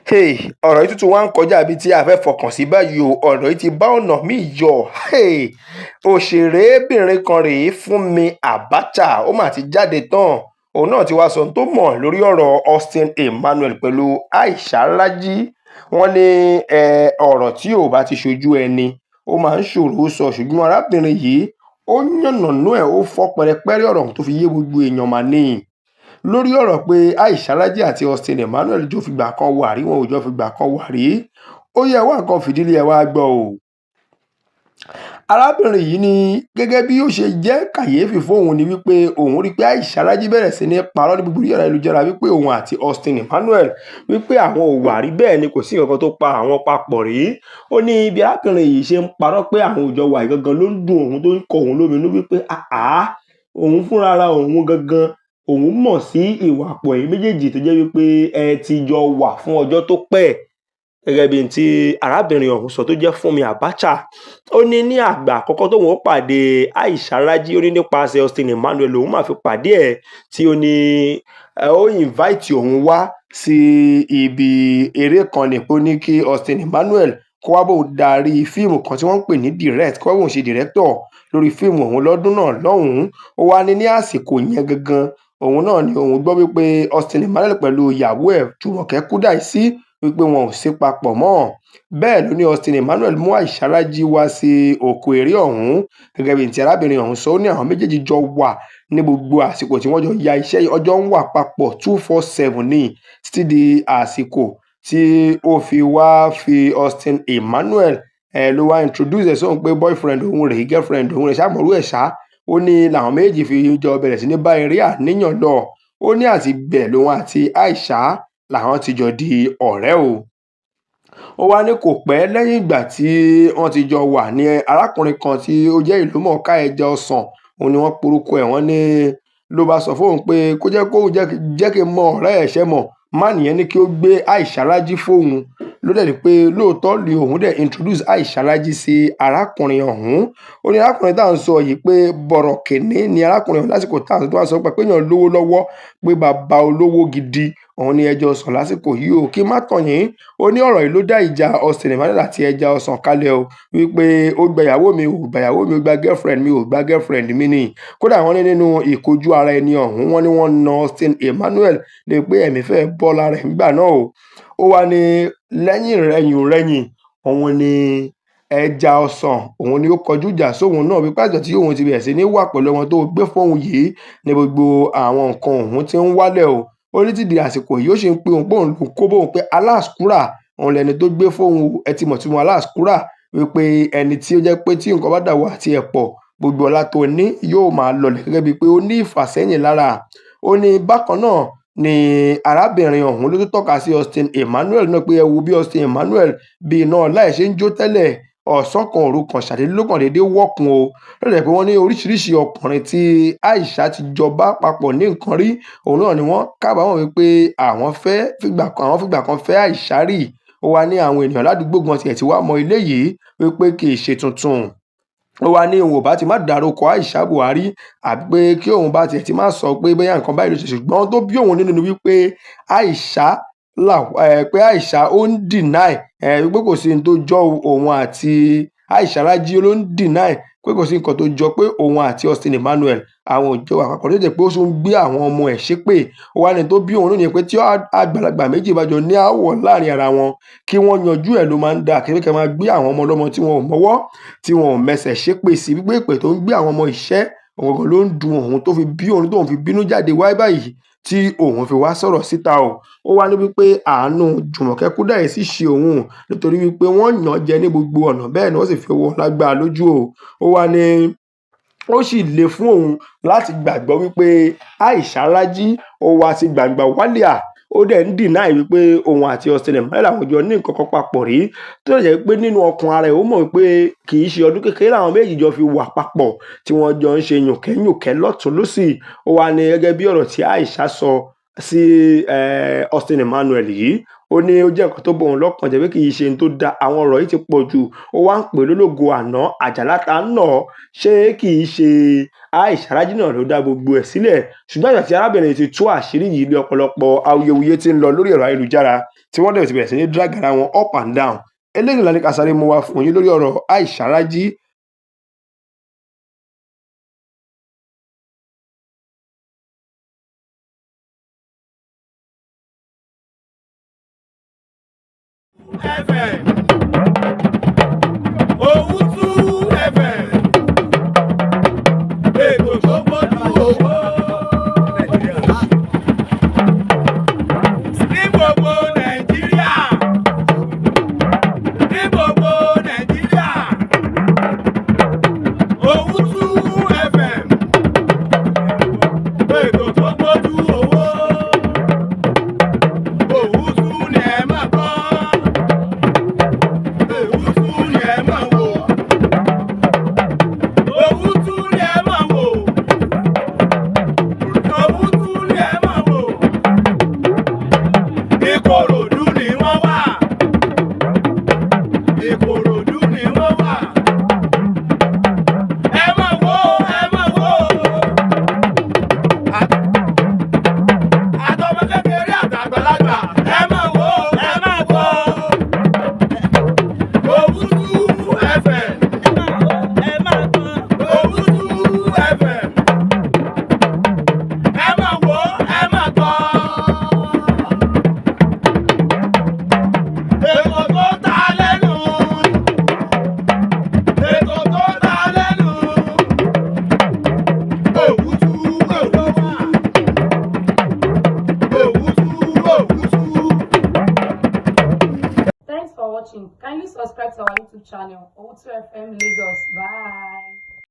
Ọ̀rọ̀ yìí tuntun wá ń kọjá ibi tí a fẹ́ fọkàn sí báyìí o. Ọ̀rọ̀ yìí ti bá ọ̀nà míì yọ. Òṣèrébìnrin kan rèé Fúnmi Abacha, ó mà ti jáde tán. Òun náà ti wá sọ ohun tó mọ̀ lórí ọ̀rọ̀ Austin Emmanuel pẹ̀lú Aisha Raji. Wọ́n ní ọ̀rọ̀ tí ò bá ti ṣojú ẹni ó máa ń ṣòro sọ, ṣùgbọ́n arábìnrin yìí ó yànnàná ẹ̀, ó fọ́ pẹrẹpẹrẹ ọ̀rọ̀ tó fi yé gbogbo èèyàn mà ní lórí ọ̀rọ̀ pé Aisha Raji àti Austin Emmanuel jọ fìgbà kan wà rí, wọn ò jọ fìgbà kan wà rí. Ó yẹ wá nǹkan fìdílé ẹ wá gbọ́ o. Arábìnrin yìí ní gẹ́gẹ́ bí ó ṣe jẹ́ kàyéfì fóun ni wípé òun rí pé Aisha Raji bẹ̀rẹ̀ sí ní parọ́ ní gbogbo ẹ̀rọ ayélujára wípé òun àti Austin Emmanuel wípé àwọn ò wà rí, bẹ́ẹ̀ ni kò sí nǹkan tó pa àwọn papọ̀ rí. Ó ní bí arábìnrin yìí ṣe ń parọ́ pé àwọn ò jọ wà gangan ló ń dùn òun, tó ń kọ òun lóminú wípé òun fúnra ara òun gangan òun mọ̀ sí ìwà pọ̀ èyí méjèèjì tó jẹ́ wípé ẹ ti jọ wà fún ọjọ́ tó pẹ́. Gẹ́gẹ́ bí tí arábìnrin ọ̀hún sọ tó jẹ́ Fúnmi Abacha, ó ní ní àgbà àkọ́kọ́ tóun ó pàdé Aisha Raji, ó ní nípasẹ̀ Austin Emmanuel òun máa fi pàdé ẹ̀, tí ó ní ó invite òun wá sí ibi eré kan ní pé ó ní kí Austin Emmanuel kó wá bóun darí fíìmù kan tí wọ́n ń pè ní direct, kó wá bóun ṣe director lórí fíìmù ọ̀hún lọ́dún náà lọ́hùn-ún. Ó wá ní àsìkò yẹn gangan òun náà ni òun gbọ́ wípé Austin Emmanuel pẹ̀lú ìyàwó ẹ̀ Jùmọ̀kẹ́ Kúdàísí wípé wọn ò sí papọ̀ mọ́. Bẹ́ẹ̀ ló ní Austin Emmanuel mú Aisha Raji wá sí òkú eré ọ̀hún. Gẹ́gẹ́ bí tí arábìnrin ọ̀hún sọ, ó ní àwọn méjèèjì jọ wà ní gbogbo àsìkò tí wọ́n jọ ya iṣẹ́, ọjọ́ ń wà papọ̀ 247 ní títí di àsìkò tí ó fi wá fi Austin Emmanuel ló wá introduce ẹ̀ sóhun pé boyfriend òun rèé, girlfriend òun rèé, ṣàmọ̀rú ẹ̀ ṣá. Ó ní làwọn méjì fi jọ bẹ̀rẹ̀ sí ní bá eré àníyàn lọ. Ó ní àti bẹ́ẹ̀ lòun àti Aisha làwọn ti jọ di ọ̀rẹ́ o. Ó wá ní kò pẹ́ lẹ́yìn ìgbà tí wọ́n ti jọ wà ní arákùnrin kan tí ó jẹ́ ìlúmọ̀ọ́ká ẹja ọsàn, òun ni wọ́n porúkọ ẹ̀, wọ́n ní ló bá sọ fóun pé kó jẹ́ kí n mọ ọ̀rẹ́ ẹ̀ ṣẹ́ mọ̀. Má nìyẹn ní kí ó gbé Aisha Raji fóun, ló dẹ̀ ní pé lóòótọ́ ni òun dẹ̀ introduce Aisha Raji sí arákùnrin ọ̀hún. Ó ní arákùnrin tá à ń sọ yìí pé bọ̀rọ̀kìnní ni arákùnrin ọ̀hún lásìkò tá à ń sọ, tó wá sọ pé èèyàn lówó lọ́wọ́, pé bàbá olówó gidi òun ni ẹja ọsàn lásìkò yìí o. Kí má tàn yín, ó ní ọ̀rọ̀ yìí ló dá ìjà Austin Emmanuel àti ẹja ọsàn kalẹ̀ o, wípé ó gba ìyàwó mi, ò gba ìyàwó mi, ó gba girlfriend mi, ò gba girlfriend mi ni. Kódà wọ́n ní nínú ìkojú ara ẹni ọ̀hún, wọ́n ní wọ́n na Austin Emmanuel lè pé ẹ̀mí fẹ́ bọ́ lára ẹ̀ nígbà náà o. Ó wá ní lẹ́yìn rẹ̀yìn òun ni ẹja ọsàn òun ni ó kọjú ìjà sóhun náà, wípé àjọ tí òun ti bẹ̀rẹ̀ sí ní wà pẹ̀lú ọmọ tó gbé fóun yìí ní gbogbo àwọn nǹkan òun ti ń wálẹ̀ o. Ó ní tìdí àsìkò yìí ó ṣe ń pe òun pé òun ló kó bóun, pé aláàskúrà òun lẹni tó gbé fóun. Ẹ ti mọ̀ tí mo aláàskúrà, wípé ẹni tí ó jẹ́ pé tí nǹkan bá dàwọ̀ àti ẹ̀pọ̀ gbogbo ọlá tó ní yóò máa lọlẹ̀, gẹ́gẹ́ bíi pé ó ní ìfàsẹ́yìn lára. Ó ní bákan náà ni arábìnrin ọ̀hún ló tún tọ́ka sí Austin Emmanuel náà pé ẹ wo bí Austin Emmanuel bí iná láì ṣe ń jó tẹ́lẹ̀, ọ̀sán kan òru kan ṣàdédé ló kàn déédé wọ́kun o. Lọ́dẹ̀ pé wọ́n ní oríṣiríṣi ọkùnrin tí Aisha ti jọba papọ̀ ní nǹkan rí, òun náà ni wọ́n kábàámọ̀ wípé àwọn fìgbà kan fẹ́ Aisha rí. Ó wá ní àwọn ènìyàn ládùúgbò gan tiẹ̀ ti wá mọ ilé yìí wípé kì í ṣe tuntun. Ó wá ní òun ò bá ti má dárúkọ Aisha Buhari, àbí pé kí òun bá tiẹ̀ ti má sọ pé bóyá nǹkan báyìí ló ṣe, ṣùgbọ́n tó bí òun nínú ni wípé Aisha ó ń deny wípé kò sí ní tó jọ òun àti Aisha Raji, ló ń deny pé kò sí nǹkan tó jọ pé òun àti Austin Emmanuel àwọn òjò àpapọ̀, tó jẹ́ pé ó tún gbé àwọn ọmọ ẹ̀ ṣépè. Ó wá ní tó bí òun nìyẹn pé tí àgbàlagbà méjì bá jọ ní aáwọ̀ láàrin ara wọn, kí wọ́n yanjú ẹ̀ ló máa ń dà, kí wọ́n máa gbé àwọn ọmọ ọlọ́mọ tí wọn ò mọ́wọ́ tí wọn ò mẹsẹ̀ ṣépè sí, wípé èpè tó ń gbé àwọn ọmọ ìṣẹ́ òun gan ló ń dùn òun, tó fi bí òun tóun fi bínú jáde wáyé báyìí tí òun fi wá sọ̀rọ̀ síta o. Ó wá ní wípé àánú Jùmọ̀kẹ́ Kúdàísí ṣe òun, nítorí wípé wọ́n yàn án jẹ ní gbogbo ọ̀nà, bẹ́ẹ̀ ni wọ́n sì fi owó lágbá lójú o. Ó wá ní ó sì le fún òun láti gbàgbọ́ wípé Aisha Raji ó wá sí gbangba wálíà, ó dẹ̀ ń deny wípé òun àti Austin Emmanuel àwọn jọ ní nǹkan kan papọ̀ rí, tó dẹ̀ jẹ́ pé nínú ọkàn ara ẹ̀ ó mọ̀ wípé kì í ṣe ọdún kékeré làwọn méjì jọ fi wà papọ̀, tí wọ́n jọ ń ṣe yùnkẹ́yùnkẹ́ lọ́tùn lósì. Ó wá ní gẹ́gẹ́ bí ọ̀rọ̀ tí Aisha sọ sí Austin Emmanuel yìí, ó ní ó jẹ́ nǹkan tó bọ̀ òun lọ́kàn jẹ́ pé kì í ṣe ní tó da, àwọn ọ̀rọ̀ yìí ti pọ̀ jù. Ó wá ń pè lólógo àná àjàláta náà, ṣé kì í ṣe Aisha Raji náà ló dá gbogbo ẹ̀ sílẹ̀? Ṣùgbọ́n ìgbà tí arábìnrin ti tú àṣírí yìí, ní ọ̀pọ̀lọpọ̀ awuyewuye ti ń lọ lórí ẹ̀rọ ayélujára. tí wọ́n dẹ̀ ti bẹ̀rẹ̀ sí ní drag ara wọn up and down. Eléyìí la ní ká sáré mú wá fún yín lórí ọ̀rọ̀ Aisha Raji. FM Owutu FM ètò tó bójú owó ní gbogbo Nàìjíríà Owutu FM ètò tó bójú owó Owutu ni ẹ máa gbọ́. Owutu ni ẹ máa wò. Owutu ni ẹ máa wò. Owutu ni ẹ máa wò. Ìkòròdú ni wọ́n wà. Ìkòròdú ni wọ́n wà. Ẹ máa wò, ẹ máa wò. Àtọmọ kékeré àtàgbàlagbà. Ẹ máa wò, ẹ máa wò. Owutu FM. Owutu FM. Ẹ máa wò, ẹ máa gbọ́. Ètò tó ta lẹ́nu. Ètò tó ta lẹ́nu. Owutu, Owutu. Owutu. Thanks for watching. Kindly subscribe to our YouTube channel, Owutu FM Lagos. Bye.